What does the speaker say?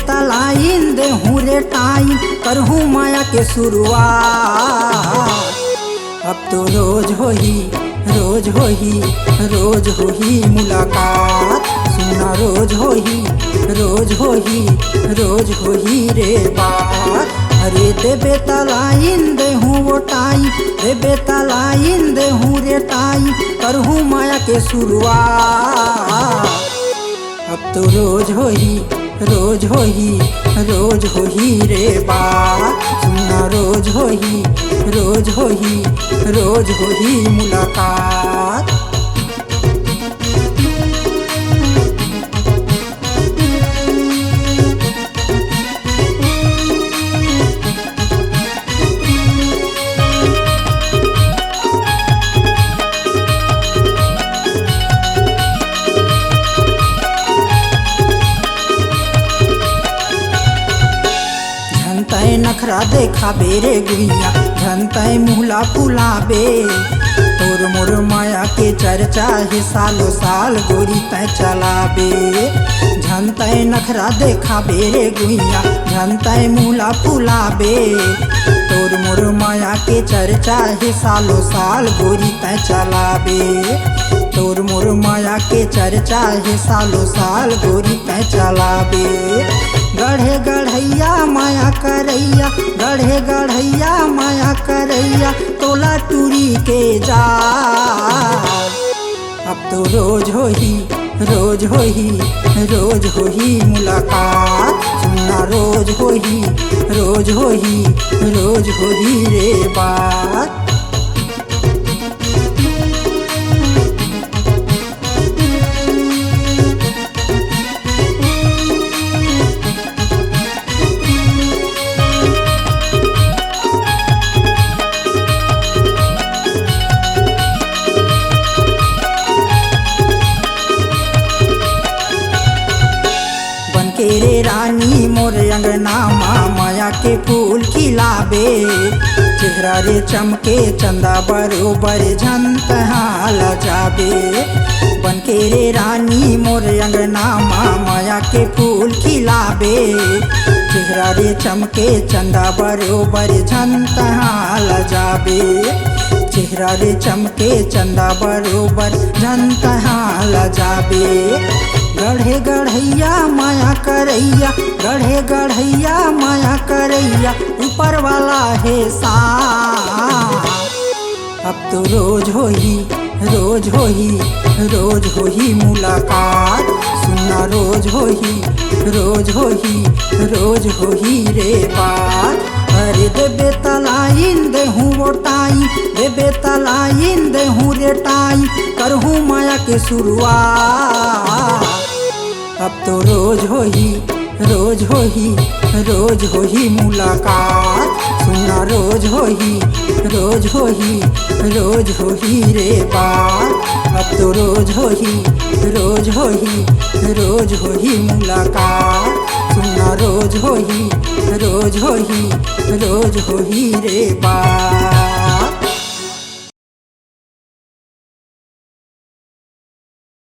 तलाइन देहूँ रे टाइम करहूँ माया के शुरुआत। अब तो रोज होही रोज होही रोज होही मुलाकात, सुना रोज होही रोज होही रोज होही रे बात। अरे देबे तलाइन देहूँ वो टाइम, देबे तलाइन देहूँ रे टाइम करहूँ माया के शुरुआत। अब तो रोज होही रोज होही रोज होही रे बात, सुना रोज होही रोज होही रोज होही मुलाकात। झनतै नखरा देखा बेरे गुइया, झनतै मुहला फुलाबे, तोर मोर माया के चर्चा है सालों साल गोरी तै चलाबे। झनतै नखरा देखा बेरे गुइया, झनतै मुहला फुलाबे, तोर मोर माया के चर्चा है सालों साल गोरी तै चलाबे। तोर मोर माया के चर्चा है सालों साल गोरी तै चलाबे। गढ़े गढ़ैया माया करैया, गढ़े गढ़ैया माया करैया, तोला टूरी के जा। अब तो रोज होही रोज होही रोज होही मुलाकात, सुनना रोज होही रोज होही रोज होही रे बात। रे रानी मोर अंगना माया के फूल खिलाबे, चेहरा रे चमके चंदा बरोबर झनतहाँ लजाबे। बनके रे रानी मोर अंगना माया के फूल खिलाबे, चेहरा रे चमके चंदा बरोबर झनतहाँ लजाबे। चेहरा रे चमके चंदा बरोबर झनतहाँ लजाबे। गढ़े गढ़ैया माया करैया, गढ़े गढ़ैया माया करैया, ऊपर वाला है सा। अब तो रोज होही रोज होही रोज होही मुलाकात, सुनना रोज होही रोज होही रोज होही रे बात। अरे देबे तलाइन देहूँ वो टाइम, देबे तलाइन देहूँ रे टाइम करहूँ माया के शुरुआत। अब तो रोज होही रोज होही रोज होही मुलाकात, सुनना रोज होही रोज होही रोज होही रे बात। अब तो रोज होही रोज होही रोज होही मुलाकात, सुनना रोज होही रोज होही रोज होही रे बात।